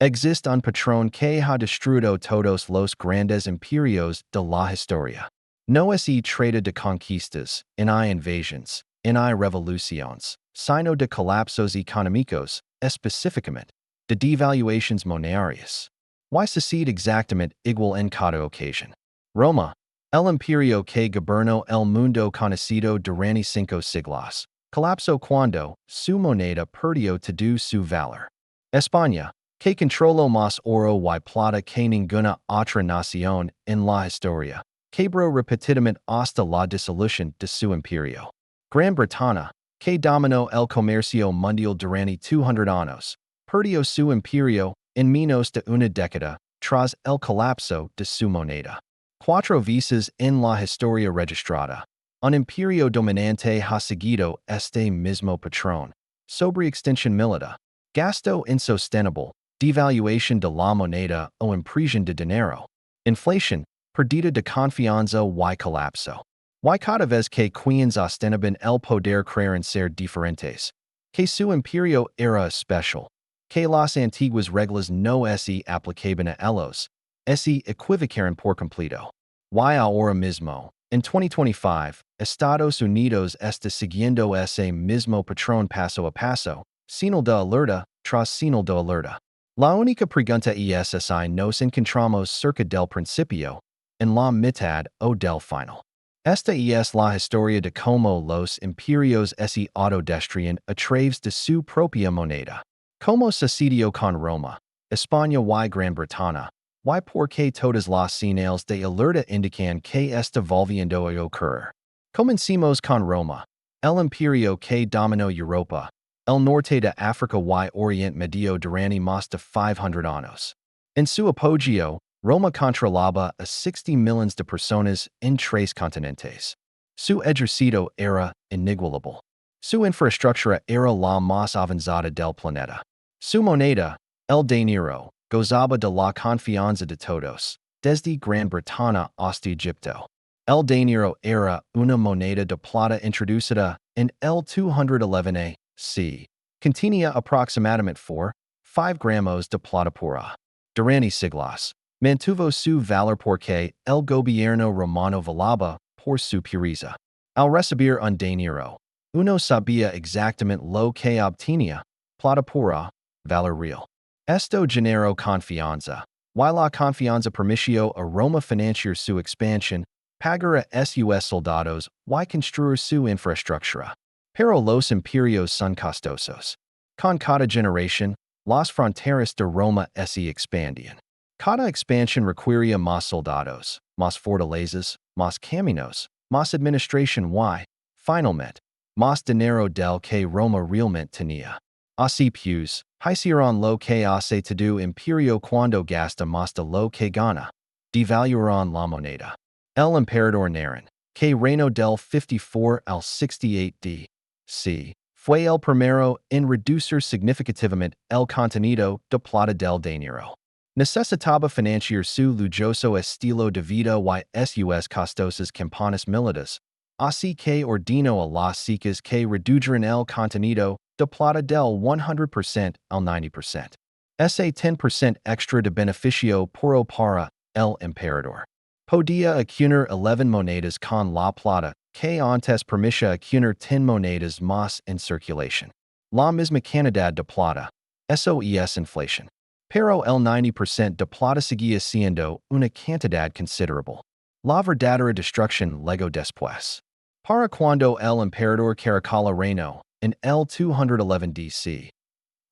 Existe un patrón que ha destruido todos los grandes imperios de la historia. No es trata de conquistas, ni invasions, ni revoluciones, sino de colapsos económicos, específicamente, de devaluations monetarias. Y sucede exactamente igual en cada ocasión. Roma, el imperio que gobernó el mundo conocido durante 5 siglos, colapsó cuando su moneda perdió todo su valor. España, que controló más oro y plata que ninguna otra nación en la historia, quebró repetidamente hasta la disolución de su imperio. Gran Bretaña, que dominó el comercio mundial durante 200 años, perdió su imperio en menos de una década tras el colapso de su moneda. 4 veces en la historia registrada, un imperio dominante ha seguido este mismo patrón. Sobreextensión militar, gasto insostenible, devaluación de la moneda o impresión de dinero, inflación, pérdida de confianza y colapso. Y cada vez que quienes ostentaban el poder creían ser diferentes, que su imperio era especial, que las antiguas reglas no se aplicaban a ellos, se equivocaron por completo. Y ahora mismo, en 2025, Estados Unidos está siguiendo ese mismo patrón paso a paso, señal de alerta tras señal de alerta. La única pregunta es si nos encontramos cerca del principio, en la mitad o del final. Esta es la historia de cómo los imperios se autodestruyen a través de su propia moneda. Como sucedió con Roma, España y Gran Bretaña, y por qué todas las señales de alerta indican que está volviendo a ocurrir. Comencemos con Roma, el imperio que dominó Europa, el norte de África y Oriente Medio durante más de 500 años. En su apogeo, Roma controlaba a 60 millones de personas en 3 continentes. Su ejército era inigualable. Su infraestructura era la más avanzada del planeta. Su moneda, el dinero, gozaba de la confianza de todos, desde Gran Bretaña hasta Egipto. El dinero era una moneda de plata introducida en el 211 a.C. Contenía aproximadamente 5 gramos de plata pura. Durante siglos, mantuvo su valor porque el gobierno romano velaba por su pureza. Al recibir un dinero, uno sabía exactamente lo que obtenía, plata pura, valor real. Esto generó confianza, y la confianza permitió a Roma financiar su expansión, pagar a sus soldados y construir su infraestructura. Pero los imperios son costosos. Con cada generación, las fronteras de Roma se expandían. Cada expansión requería más soldados, más fortalezas, más caminos, más administración y, finalmente, más dinero del que Roma realmente tenía. Así pues, hicieron lo que hace todo imperio cuando gasta más de lo que gana. Devaluaron la moneda. El emperador Nerón, que reinó del 54 al 68 d.C., fue el primero en reducir significativamente el contenido de plata del dinero. Necesitaba financiar su lujoso estilo de vida y sus costosas campañas militares, así que ordenó a las secas que redujeran el contenido de plata del 100% al 90%. Ese 10% extra de beneficio puro para el emperador. Podía acuñar 11 monedas con la plata, que antes permitía acuñar 10 monedas más en circulación. La misma cantidad de plata. Eso es inflación. Pero el 90% de plata seguía siendo una cantidad considerable. La verdadera destrucción llegó después. Para cuando el emperador Caracalla reinó, en el 211 d.C.,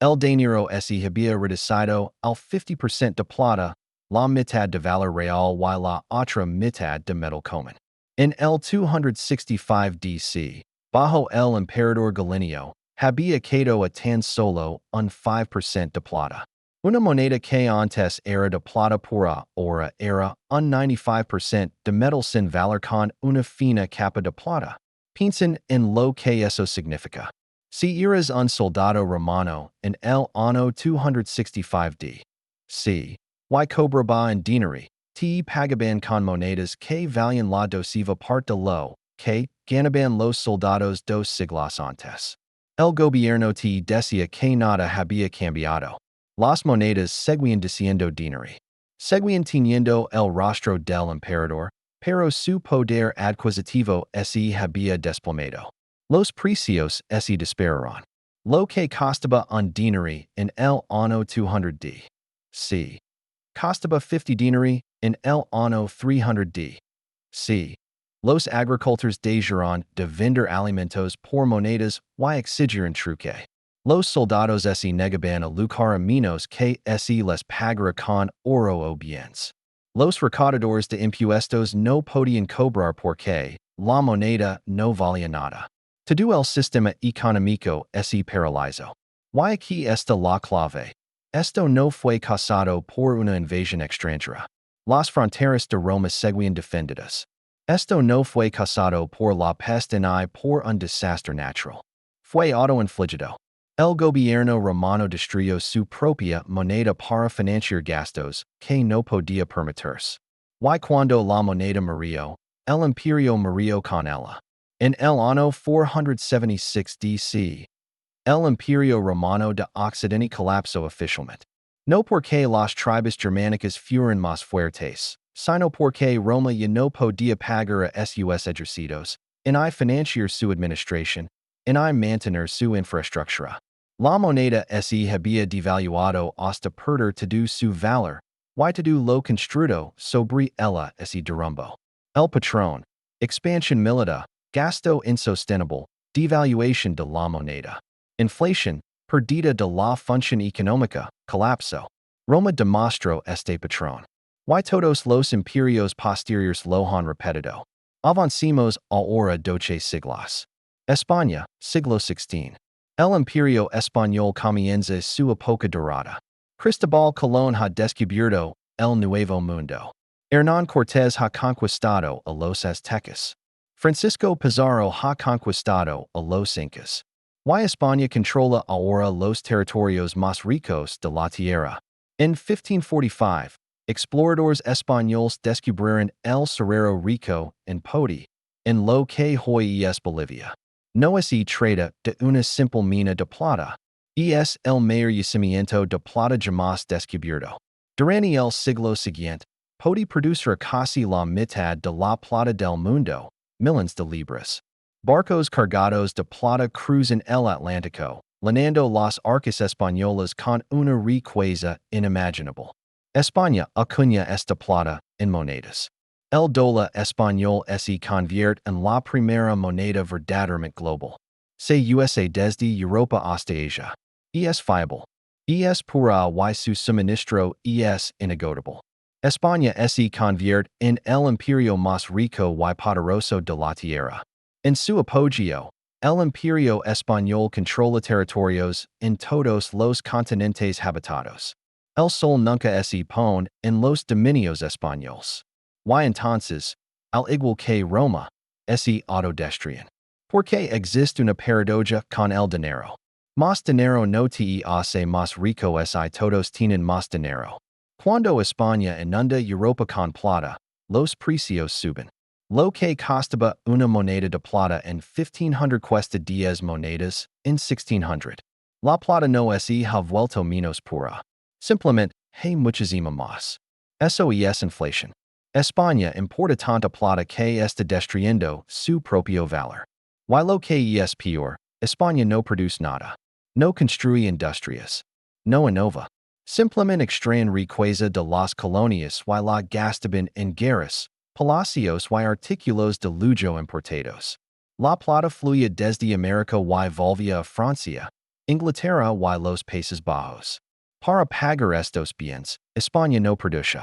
el dinero se había reducido al 50% de plata, la mitad de valor real y la otra mitad de metal común. En el 265 d.C., bajo el emperador Galenio, había quedado a tan solo un 5% de plata. Una moneda que antes era de plata pura ahora era un 95% de metal sin valor con una fina capa de plata. Piensen en lo que eso significa. Si eras un soldado romano en el año 265 d.C., y cobraba en dinero, te pagaban con monedas que valían la doceva parte de lo que ganaban los soldados 2 siglos antes. El gobierno te decía que nada había cambiado. Las monedas seguían diciendo dinero. Seguían teniendo el rostro del emperador, pero su poder adquisitivo se había desplomado. Los precios se dispararon. Lo que costaba un dinero en el año 200 c. Costaba 50 dinero en el año 300 c. Los agricultores dejaron de vender alimentos por monedas y exigieron truque. Los soldados se negaban a luchar a menos que se les pagara con oro o bienes. Los recaudadores de impuestos no podían cobrar porque la moneda no valía nada. Todo el sistema económico se paralizó. Y aquí está la clave. Esto no fue causado por una invasión extranjera. Las fronteras de Roma seguían defendidas. Esto no fue causado por la peste ni por un desastre natural. Fue autoinfligido. El gobierno romano destruyó su propia moneda para financiar gastos que no podía permitirse. Y cuando la moneda murió, el imperio murió con ella. En el año 476 DC, el imperio romano de Occidente colapsó oficialmente. No porque las tribus germánicas fueron más fuertes, sino porque Roma ya no podía pagar a sus ejércitos, ni financiar su administración, ni mantener su infraestructura. La moneda se había devaluado hasta perder todo su valor, y todo lo construido sobre ella se derrumbó. El patrón, expansión militar, gasto insostenible, devaluación de la moneda, inflación, pérdida de la función económica, colapso. Roma demostró este patrón. Y todos los imperios posteriores lo han repetido. Avancemos ahora 12 siglos. España, siglo XVI. El imperio español comienza su época dorada. Cristóbal Colón ha descubierto el Nuevo Mundo. Hernán Cortés ha conquistado a los aztecas. Francisco Pizarro ha conquistado a los incas. Y España controla ahora los territorios más ricos de la tierra. En 1545, exploradores españoles descubrieron el Cerrero Rico en Poti, en lo que hoy es Bolivia. No se trata de una simple mina de plata, es el mayor yacimiento de plata jamás descubierto. Durante el siglo siguiente, Poti producirá casi la mitad de la plata del mundo, millones de libras. Barcos cargados de plata cruzan el Atlántico, llenando las arcas españolas con una riqueza inimaginable. España acuña esta plata en monedas. El dólar español se convierte en la primera moneda verdaderamente global. Se usa desde Europa hasta Asia. Es fiable. Es pura y su suministro es inagotable. España se convierte en el imperio más rico y poderoso de la tierra. En su apogeo, el imperio español controla territorios en todos los continentes habitados. El sol nunca se pone en los dominios españoles. Y entonces, al igual que Roma, se autodestruyen. Porque existe una paradoja con el dinero. Más dinero no te hace más rico si todos tienen más dinero. Cuando España inunda Europa con plata, los precios suben. Lo que costaba una moneda de plata en 1500 cuesta 10 monedas en 1600. La plata no se ha vuelto menos pura. Simplemente, hay muchísima más. Eso es inflación. España importa tanta plata que está destruyendo su propio valor. Y lo que es peor, España no produce nada. No construye industrias. No innova. Simplemente extraen riqueza de las colonias y la gastaban en guerras, palacios y artículos de lujo importados. La plata fluye desde América y volvía a Francia, Inglaterra y los Países Bajos. Para pagar estos bienes, España no produce.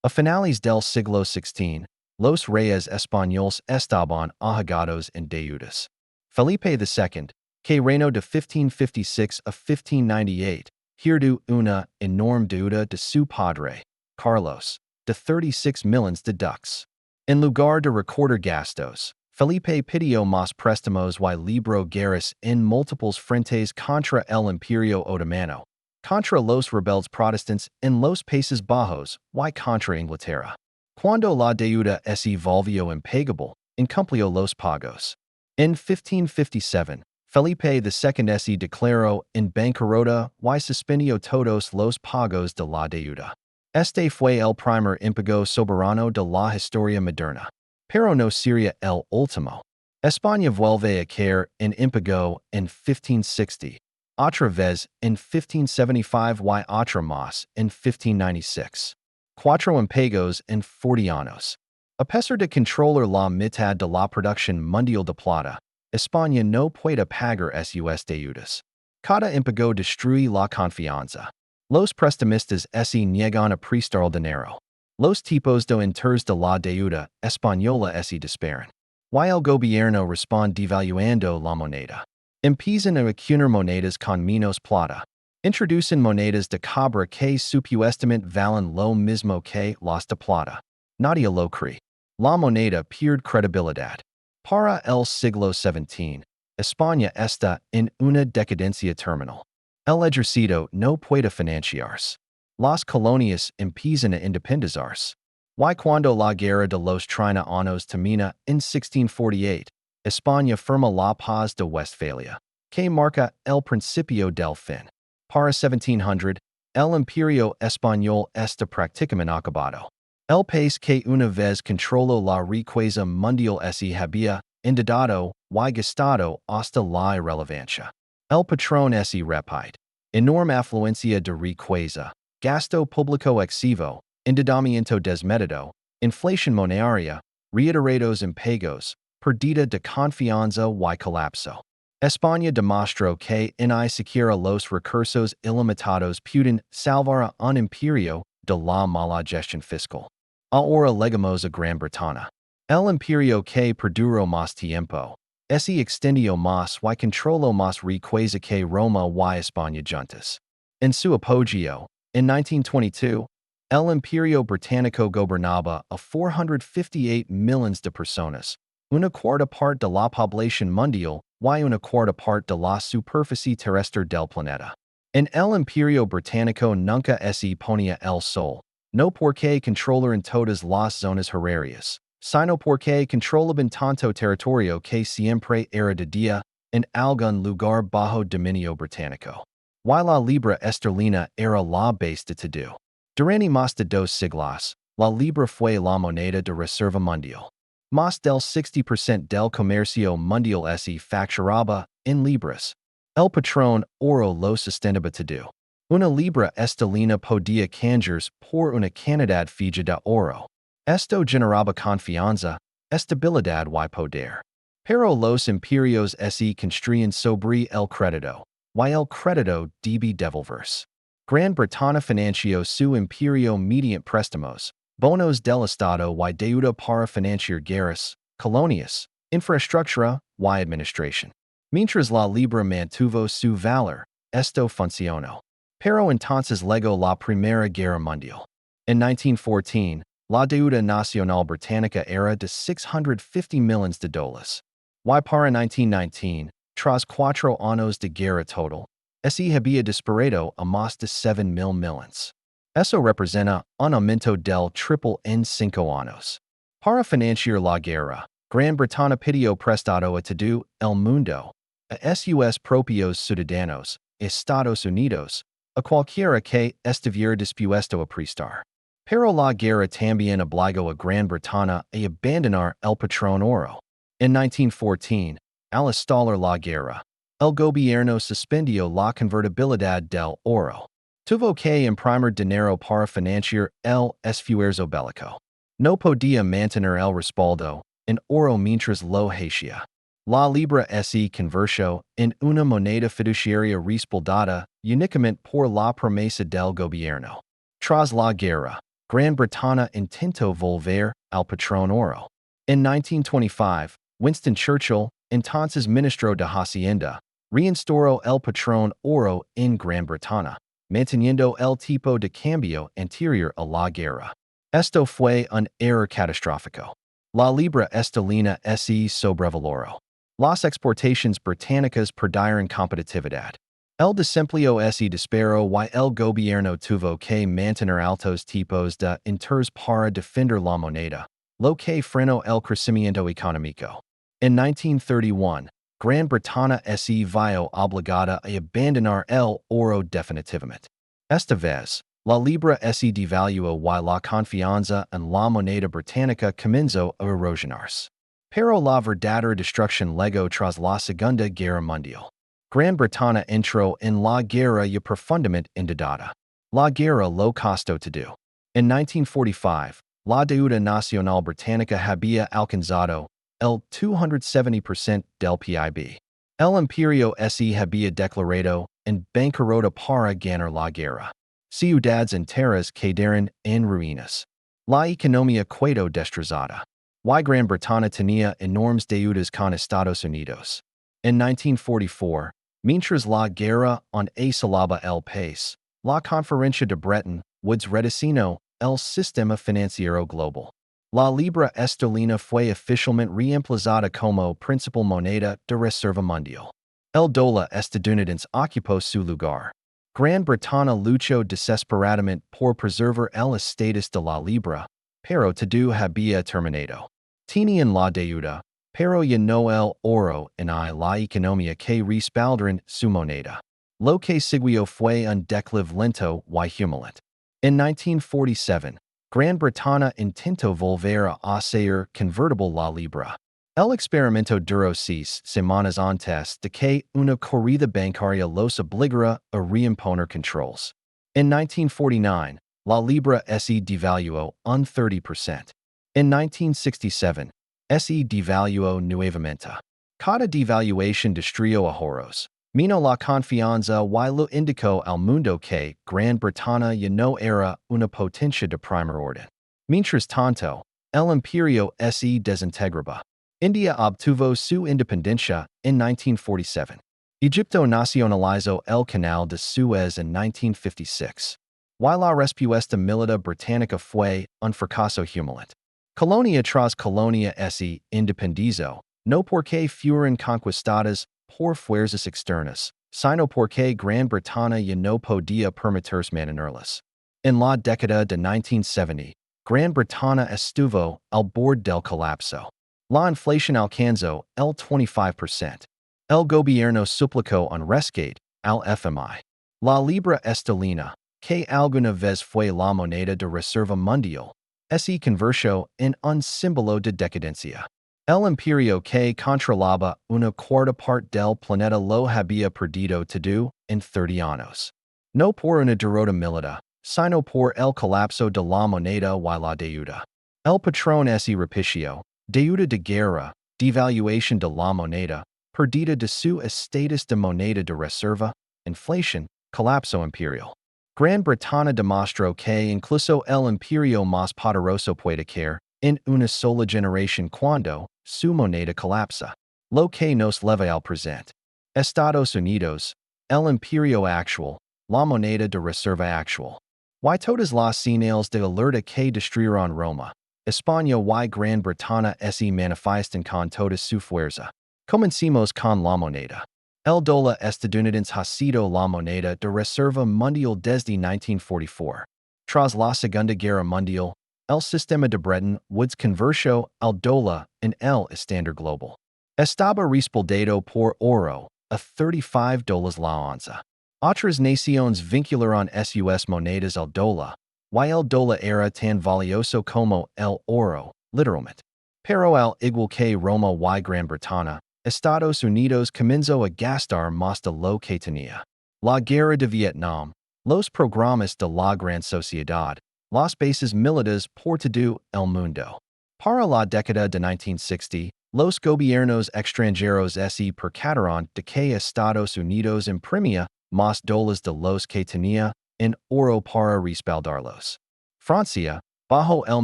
A finales del siglo XVI, los reyes españoles estaban ahogados en deudas. Felipe II, que reinó de 1556 a 1598, heredó una enorme deuda de su padre, Carlos, de 36 millones de ducats. En lugar de recordar gastos, Felipe pidió más préstamos y libró guerras en múltiples frentes contra el Imperio Otomano, contra los rebeldes protestantes en los Países Bajos y contra Inglaterra. Cuando la deuda se volvió impagable, incumplió los pagos. En 1557, Felipe II se declaró en bancarrota y suspendió todos los pagos de la deuda. Este fue el primer impagos soberano de la historia moderna. Pero no sería el último. España vuelve a caer en impago en 1560, otra vez en 1575 y otra más en 1596. Cuatro impagos en 40 años. A pesar de controlar la mitad de la producción mundial de plata, España no puede pagar sus deudas. Cada impago destruye la confianza. Los prestamistas se niegan a prestar dinero. Los tipos de interés de la deuda española se disparan. Y el gobierno responde devaluando la moneda. Empiezan a acuñar monedas con menos plata. Introducen monedas de cobre que supuestamente valen lo mismo que las de plata. Nadie lo cree. La moneda pierde credibilidad. Para el siglo XVII, España está en una decadencia terminal. El ejército no puede financiarse. Las colonias empiezan a independizarse. Y cuando la guerra de los 30 años termina en 1648, España firma la paz de Westfalia, que marca el principio del fin. Para 1700, el imperio español está prácticamente acabado. El país que una vez controló la riqueza mundial se había endeudado y gastado hasta la irrelevancia. El patrón se repite. Enorme afluencia de riqueza, gasto público excesivo, endeudamiento desmedido, inflación monetaria, reiterados impagos, pérdida de confianza y colapso. España demostró que ni siquiera los recursos ilimitados pueden salvar a un imperio de la mala gestión fiscal. Ahora llegamos a Gran Bretaña. El imperio que perduró más tiempo, se extendió más y controló más riqueza que Roma y España juntas. En su apogeo, en 1922, el imperio británico gobernaba a 458 millones de personas, una cuarta parte de la población mundial y una cuarta parte de la superficie terrestre del planeta. En el imperio británico nunca se ponía el sol, no porque controlaran todas las zonas horarias, sino porque controlaban tanto territorio que siempre era de día en algún lugar bajo dominio británico. Y la libra esterlina era la base de todo. Durante más de 2 siglos, la libra fue la moneda de reserva mundial. Más del 60% del comercio mundial se facturaba en libras. El patrón oro lo sustentaba todo. Una libra esterlina podía cambiarse por una cantidad fija de oro. Esto generaba confianza, estabilidad y poder. Pero los imperios se construían sobre el crédito, y el crédito debe devolverse. Gran Bretaña financió su imperio mediante préstamos, bonos del Estado y deuda para financiar guerras, colonias, infraestructura y administración. Mientras la libra mantuvo su valor, esto funcionó. Pero entonces llegó la Primera Guerra Mundial. En 1914, la deuda nacional británica era de 650 millones de dólares. Y para 1919, tras 4 años de guerra total, se había disparado a más de 7,000 millones. Eso representa un aumento del triple en 5 años. Para financiar la guerra, Gran Bretaña pidió prestado a todo el mundo, a sus propios ciudadanos, Estados Unidos, a cualquiera que estuviera dispuesto a prestar. Pero la guerra también obligó a Gran Bretaña a abandonar el patrón oro. En 1914, al estallar la guerra, el gobierno suspendió la convertibilidad del oro. Tuvo que imprimir dinero para financiar el esfuerzo bélico. No podía mantener el respaldo en oro mientras lo hacía. La libra se convirtió en una moneda fiduciaria respaldada únicamente por la promesa del gobierno. Tras la guerra, Gran Bretaña intentó volver al patrón oro. En 1925, Winston Churchill, entonces ministro de Hacienda, reinstauró el patrón oro en Gran Bretaña, manteniendo el tipo de cambio anterior a la guerra. Esto fue un error catastrófico. La libra esterlina se sobrevaloró. Las exportaciones británicas perdieron competitividad. El desempleo se disparó y el gobierno tuvo que mantener altos tipos de interés para defender la moneda, lo que frenó el crecimiento económico. En 1931, Gran Bretaña se vio obligada a abandonar el oro definitivamente. Esta vez, la libra se devaluó y la confianza en la moneda británica comenzó a erosionarse. Pero la verdadera destrucción llegó tras la Segunda Guerra Mundial. Gran Bretaña entró en la guerra ya profundamente endeudada. La guerra lo costó todo. En 1945, la deuda nacional británica había alcanzado el 270% del PIB. El imperio se había declarado en bancarrota para ganar la guerra. Ciudades enteras quedaron en ruinas. La economía quedó destrozada. Y Gran Bretaña tenía enormes deudas con Estados Unidos. En 1944, mientras la guerra aún asolaba el país, la conferencia de Bretton Woods rediseñó el sistema financiero global. La libra esterlina fue oficialmente reemplazada como principal moneda de reserva mundial. El dólar estadounidense ocupó su lugar. Gran Bretaña luchó desesperadamente por preservar el estatus de la libra, pero todo había terminado. Tenían la deuda, pero ya no el oro en la economía que respaldaron su moneda. Lo que siguió fue un declive lento y humilante. En 1947, Gran Bretaña intentó volver a hacer convertible la libra. El experimento duró 6 semanas antes de que una corrida bancaria los obligara a reimponer controls. En 1949, la libra se devaluó un 30%. En 1967, se devaluó nuevamente. Cada devaluación destruyó ahorros. Minó la confianza y lo indicó al mundo que Gran Bretaña ya no era una potencia de primer orden. Mientras tanto, el imperio se desintegraba. India obtuvo su independencia en 1947. Egipto nacionalizó el canal de Suez en 1956. Y la respuesta militar británica fue un fracaso humilante. Colonia tras colonia se independizó, no porque fueron conquistadas por fuerzas externas, sino porque Gran Bretaña ya no podía permitirse mantenerlas. En la década de 1970, Gran Bretaña estuvo al borde del colapso. La inflación alcanzó el 25%. El gobierno suplicó un rescate al FMI. La libra esterlina, que alguna vez fue la moneda de reserva mundial, se convirtió en un símbolo de decadencia. El imperio que controlaba una cuarta parte del planeta lo había perdido todo en 30 años. No por una derrota militar, sino por el colapso de la moneda y la deuda. El patrón se repitió, deuda de guerra, devaluación de la moneda, pérdida de su estatus de moneda de reserva, inflación, colapso imperial. Gran Bretaña demostró que incluso el imperio más poderoso puede caer en una sola generación cuando su moneda colapsa. Lo que nos lleva al presente. Estados Unidos, el imperio actual, la moneda de reserva actual. Y todas las señales de alerta que destruirán Roma, España y Gran Bretaña se manifiestan con toda su fuerza. Comencemos con la moneda. El dólar estadounidense ha sido la moneda de reserva mundial desde 1944. Tras la Segunda Guerra Mundial, el sistema de Bretton Woods convirtió al dólar en el estándar global. Estaba respaldado por oro, a $35 la onza. Otras naciones vincularon sus monedas al dólar, y el dólar era tan valioso como el oro, literalmente. Pero al igual que Roma y Gran Bretaña, Estados Unidos comenzó a gastar más de lo que tenía. La guerra de Vietnam, los programas de la Gran Sociedad, las bases militares por todo el mundo. Para la década de 1960, los gobiernos extranjeros se percataron de que Estados Unidos imprimía más dólares de los que tenía en oro para respaldarlos. Francia, bajo el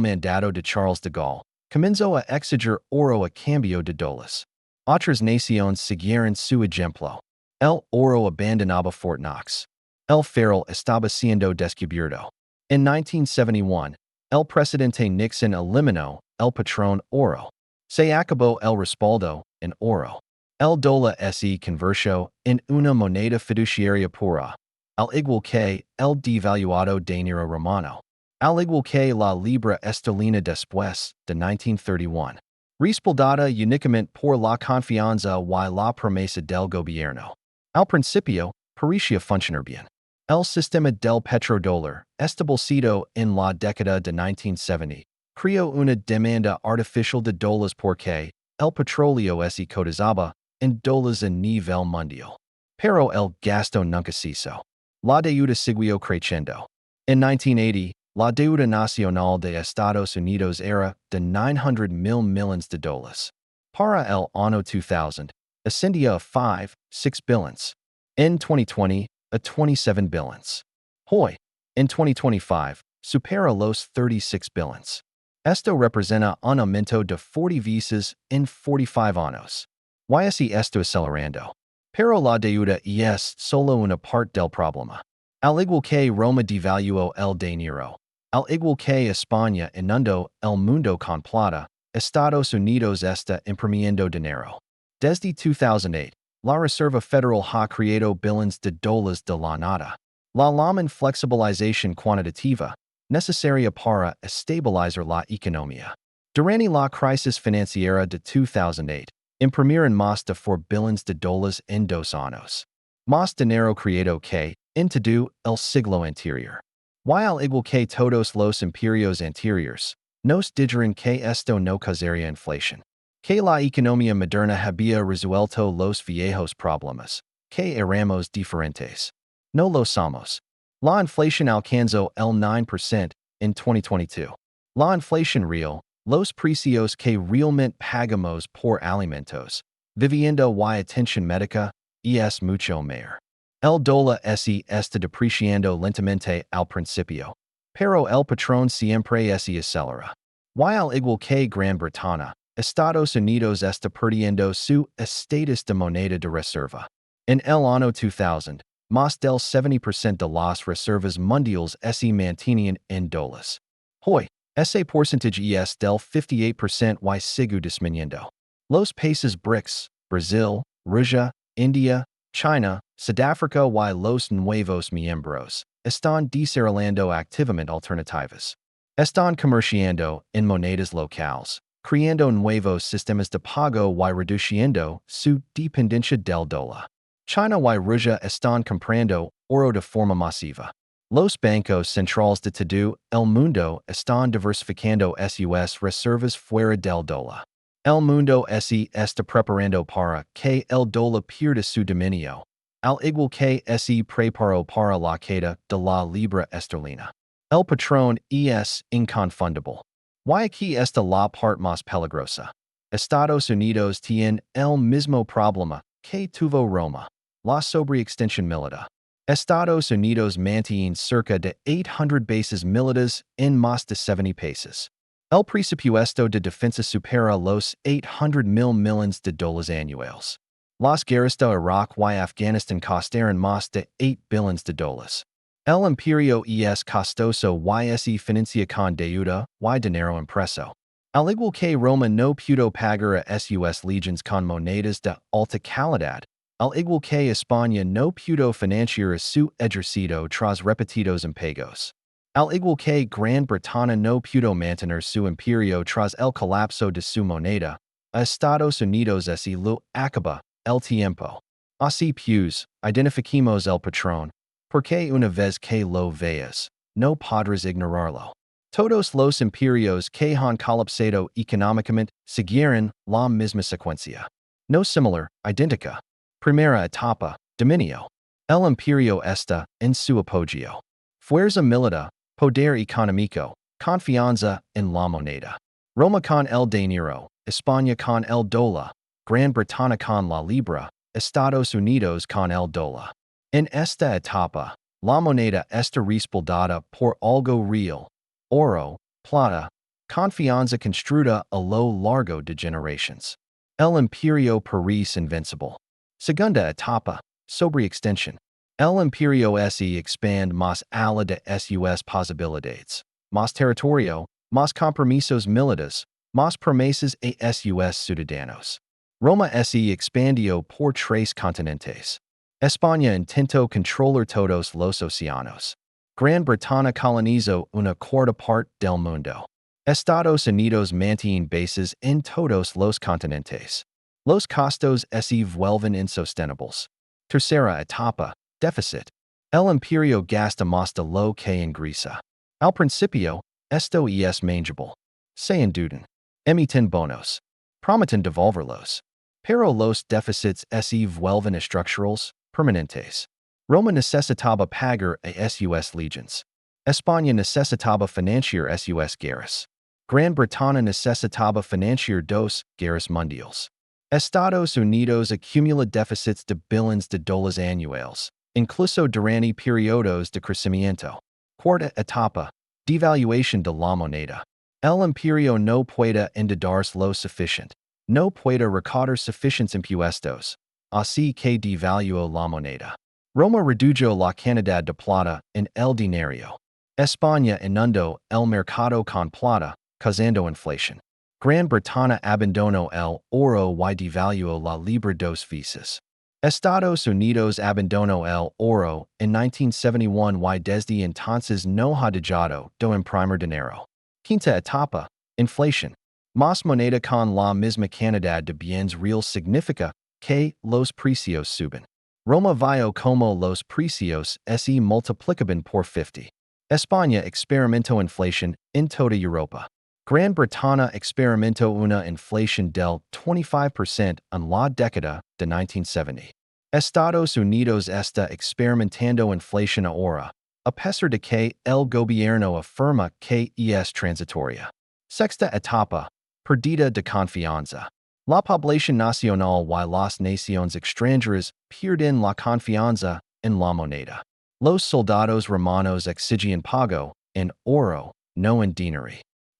mandato de Charles de Gaulle, comenzó a exigir oro a cambio de dólares. Otras naciones siguieron su ejemplo. El oro abandonaba Fort Knox. El ferro estaba siendo descubierto. En 1971, el presidente Nixon eliminó el patrón oro. Se acabó el respaldo en oro. El dólar se convirtió en una moneda fiduciaria pura, al igual que el devaluado dinero romano, al igual que la libra esterlina después de 1931. Respaldada únicamente por la confianza y la promesa del gobierno. Al principio, parecía funcionar bien. El sistema del petrodólar, establecido en la década de 1970, creó una demanda artificial de dólares porque el petróleo se cotizaba en dólares a nivel mundial. Pero el gasto nunca cesó. La deuda siguió creciendo. En 1980, la deuda nacional de Estados Unidos era de 900 mil millones de dólares. Para el año 2000, ascendía a 6 billions. En 2020, a 27 billions. Hoy, en 2025, supera los 36 billions. Esto representa un aumento de 40 veces en 45 años. ¿Y así esto acelerando? Pero la deuda es solo una parte del problema. Al igual que Roma devaluó el dinero, al igual que España inundó el mundo con plata, Estados Unidos está imprimiendo dinero. Desde 2008, la Reserva Federal ha creado billones de dólares de la nada. La llaman flexibilización cuantitativa, necesaria para estabilizar la economía. Durante la crisis financiera de 2008, imprimieron más de 4 billones de dólares en 2 años. Más dinero creado que, en todo el siglo anterior. Y al igual que todos los imperios anteriores, nos dijeron que esto no causaría inflación. Que la economía moderna había resuelto los viejos problemas, que éramos diferentes. No lo somos. La inflación alcanzó el 9% en 2022. La inflación real, los precios que realmente pagamos por alimentos, vivienda y atención médica, es mucho mayor. El dólar se está depreciando lentamente al principio, pero el patrón siempre se acelera. Y al igual que Gran Bretaña, Estados Unidos está perdiendo su estatus de moneda de reserva. En el año 2000, más del 70% de las reservas mundiales se mantenían en dólares. Hoy, ese porcentaje es del 58% y sigue disminuyendo. Los países BRICS, Brasil, Rusia, India, China, Sudáfrica y los nuevos miembros están desarrollando activamente alternativas. Están comerciando en monedas locales, creando nuevos sistemas de pago y reduciendo su dependencia del dólar. China y Rusia están comprando oro de forma masiva. Los bancos centrales de todo el mundo están diversificando sus reservas fuera del dólar. El mundo se está preparando para que el dólar pierda su dominio, al igual que se preparó para la caída de la libra esterlina. El patrón es inconfundible. Y aquí está la parte más peligrosa. Estados Unidos tiene el mismo problema que tuvo Roma, la sobreextensión militar. Estados Unidos mantiene cerca de 800 bases militares en más de 70 países. El presupuesto de defensa supera los 800 mil millones de dólares anuales. Las guerras de Irak y Afganistán costaron más de 8 billones de dólares. El imperio es costoso y se financia con deuda y dinero impreso. Al igual que Roma no pudo pagar a sus legions con monedas de alta calidad, al igual que España no pudo financiar su ejército tras repetidos impagos. Al igual que Gran Bretaña no pudo mantener su imperio tras el colapso de su moneda, a Estados Unidos se lo acaba el tiempo. Así pues, identifiquemos el patrón, porque una vez que lo veas, no podrás ignorarlo. Todos los imperios que han colapsado económicamente siguieron la misma secuencia. No similar, idéntica. Primera etapa, dominio. El imperio está en su apogeo. Fuerza militar, poder económico, confianza en la moneda. Roma con el dinero, España con el dólar, Gran Bretaña con la libra, Estados Unidos con el dólar. En esta etapa, la moneda está respaldada por algo real, oro, plata, confianza construida a lo largo de generaciones. El imperio parece invencible. Segunda etapa, sobreextensión. El imperio se expande más allá de sus posibilidades. Más territorio, más compromisos militares, más promesas a sus ciudadanos. Roma se expandió por 3 continentes. España intentó controlar todos los océanos. Gran Bretaña colonizó una cuarta parte del mundo. Estados Unidos mantienen bases en todos los continentes. Los costos se vuelven insostenibles. Tercera etapa, déficit. El imperio gasta más de lo que ingresa. Al principio, esto es manageable. Se endeudan. Emiten bonos. Prometen devolverlos. Pero los déficits se vuelven estructurales, permanentes. Roma necesitaba pagar a sus legions. España necesitaba financiar sus guerras. Gran Bretaña necesitaba financiar dos guerras mundiales. Estados Unidos acumula déficits de billones de dólares anuales, incluso durante periodos de crecimiento. Cuarta etapa, devaluación de la moneda. El imperio no puede endeudarse lo suficiente. No puede recaudar suficientes impuestos, así que devaluó la moneda. Roma redujo la cantidad de plata en el dinero. España inundó el mercado con plata, causando inflación. Gran Bretaña abandonó el oro y devaluó la libra dos veces. Estados Unidos abandonó el oro en 1971 y desde entonces no ha dejado de imprimir dinero. Quinta etapa, inflación. Más moneda con la misma cantidad de bienes reales significa que los precios suben. Roma vio como los precios se multiplicaban por 50. España experimentó inflación en toda Europa. Gran Bretaña experimentó una inflación del 25% en la década de 1970. Estados Unidos está experimentando inflación ahora, a pesar de que el gobierno afirma que es transitoria. Sexta etapa, pérdida de confianza. La población nacional y las naciones extranjeras pierden la confianza en la moneda. Los soldados romanos exigían pago en oro, no en dinero.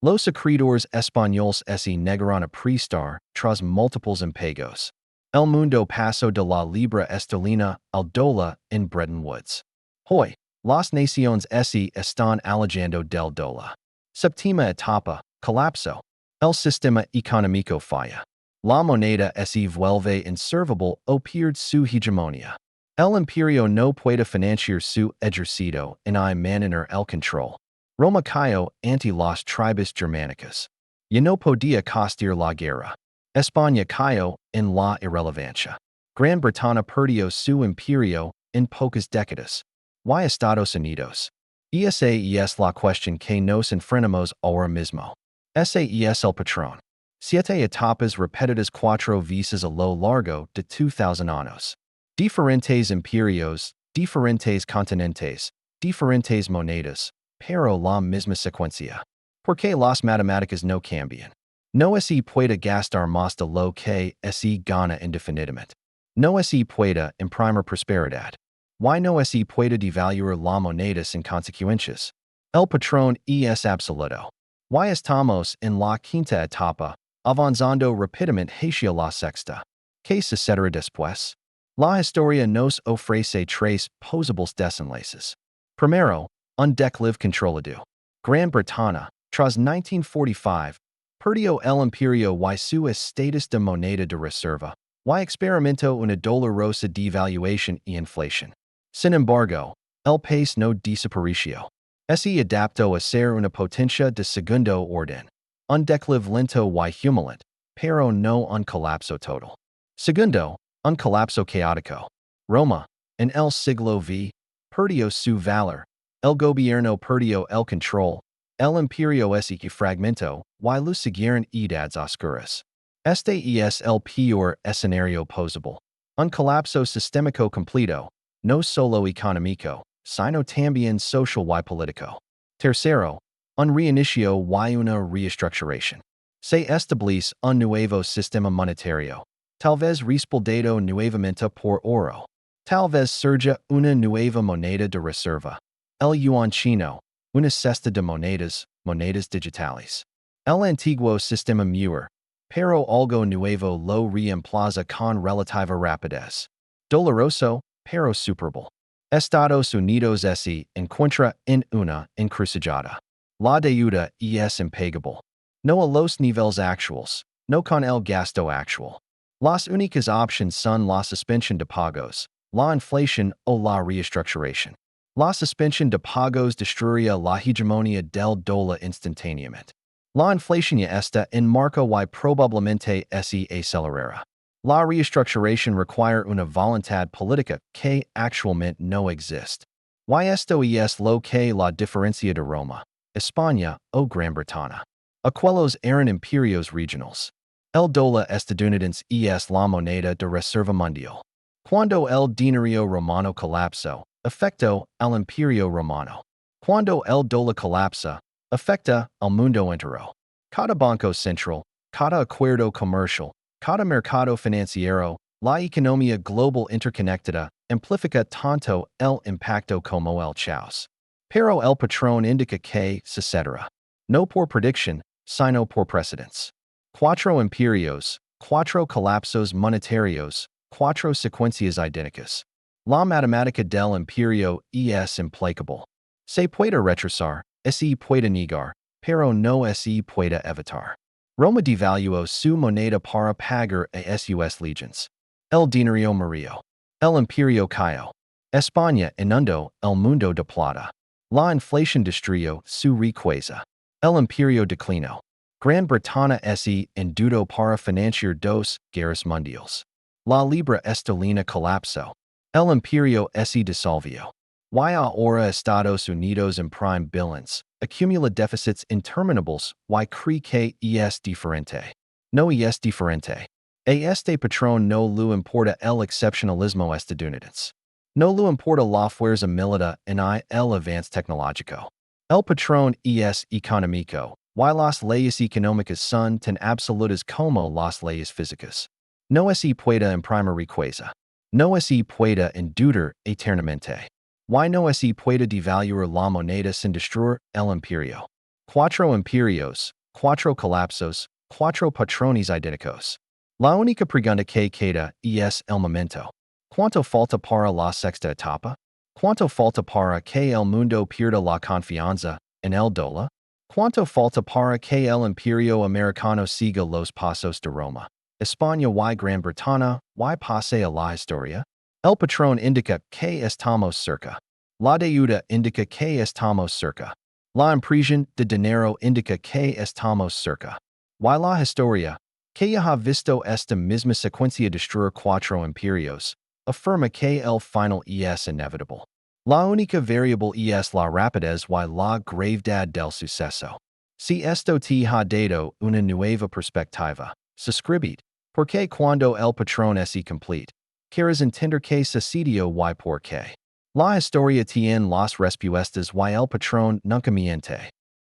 Los acreedores españoles se negaron a prestar tras múltiples impagos. El mundo pasó de la libra esterlina al dólar en Bretton Woods. Hoy, las naciones se están alejando del dólar. Séptima etapa, colapso. El sistema económico falla. La moneda se vuelve inservible o pierde su hegemonía. El imperio no puede financiar su ejercicio y mantener el control. Roma cayó ante las tribus germánicas. Ya no podía costear la guerra. España cayó en la irrelevancia. Gran Bretaña perdió su imperio en pocas décadas. ¿Y Estados Unidos? Esa es la cuestión que nos enfrentamos ahora mismo. Ese es el patrón. 7 etapas repetidas 4 veces a lo largo de 2000 años. Diferentes imperios, diferentes continentes, diferentes monedas, pero la misma secuencia. ¿Por qué las matemáticas no cambian? No se puede gastar más de lo que se gana indefinidamente. No se puede imprimir prosperidad. ¿Why no se puede devaluar la moneda sin consecuencias? El patrón es absoluto. ¿Why estamos en la quinta etapa, avanzando rápidamente hacia la sexta? ¿Qué sucederá después? La historia nos ofrece 3 posibles desenlaces. Primero, un declive controlado. Gran Bretaña, tras 1945, perdió el imperio y su estatus de moneda de reserva, y experimentó una dolorosa devaluación y inflación. Sin embargo, el país no desapareció. Se adaptó a ser una potencia de segundo orden. Un declive lento y humilante, pero no un colapso total. Segundo, un colapso caótico. Roma, en el siglo V, perdió su valor. El gobierno perdió el control. El imperio se fragmentó, y lo siguieron edades oscuras. Este es el peor escenario posible. Un colapso sistémico completo, no solo económico, sino también social y político. Tercero, un reinicio y una reestructuración. Se establece un nuevo sistema monetario, tal vez respaldado nuevamente por oro. Tal vez surja una nueva moneda de reserva. El yuan chino, una cesta de monedas, monedas digitales. El antiguo sistema muir, pero algo nuevo lo reemplaza con relativa rapidez. Doloroso, pero superable. Estados Unidos se encuentra en una encrucijada. La deuda es impagable. No a los niveles actuales, no con el gasto actual. Las únicas opciones son la suspensión de pagos, la inflación o la reestructuración. La suspensión de pagos destruiría la hegemonía del dólar instantáneamente. La inflación esta en marco y probablemente se acelerará. La reestructuración requiere una voluntad política que actualmente no existe. Y esto es lo que la diferencia de Roma, España o Gran Bretaña. Aquellos eran imperios regionales. El dólar estadounidense es la moneda de reserva mundial. Cuando el dinero romano colapsó, afectó al imperio romano. Cuando el dólar colapsa, afecta al mundo entero. Cada banco central, cada acuerdo comercial, cada mercado financiero, la economía global interconectada, amplifica tanto el impacto como el caos. Pero el patrón indica que, etc. No por predicción, sino por precedence. Cuatro imperios, cuatro colapsos monetarios, cuatro secuencias idénticas. La matemática del imperio es implacable. Se puede retrasar, se puede negar, pero no se puede evitar. Roma devaluó su moneda para pagar a sus legions. El dinero murió. El imperio cayó. España inundó el mundo de plata. La inflación destruyó su riqueza. El imperio declinó. Gran Bretaña se endeudó para financiar dos guerras mundiales. La libra esterlina colapsó. El imperio se disolvió. Y ahora Estados Unidos imprime billions, acumula déficits interminables y cree que es diferente. No es diferente. A este patrón no le importa el excepcionalismo estadounidense. No le importa la fuerza militar ni el avance tecnológico. El patrón es económico, y las leyes económicas son tan absolutas como las leyes físicas. No se puede imprimir riqueza. No se puede endeudar eternamente. Y no se puede devaluar la moneda sin destruir el imperio. Cuatro imperios, cuatro colapsos, cuatro patrones idénticos. La única pregunta que queda es el momento. ¿Cuánto falta para la sexta etapa? ¿Cuánto falta para que el mundo pierda la confianza en el dólar? ¿Cuánto falta para que el imperio americano siga los pasos de Roma, España y Gran Bretaña y pase a la historia? El patrón indica que estamos cerca. La deuda indica que estamos cerca. La impresión de dinero indica que estamos cerca. Y la historia, que ya ha visto esta misma secuencia destruir cuatro imperios, afirma que el final es inevitable. La única variable es la rapidez y la gravedad del suceso. Si esto te ha dado una nueva perspectiva, suscribid, porque cuando el patrón es complete, quieres entender que sucedió y por qué. La historia tiene las respuestas y el patrón nunca miente.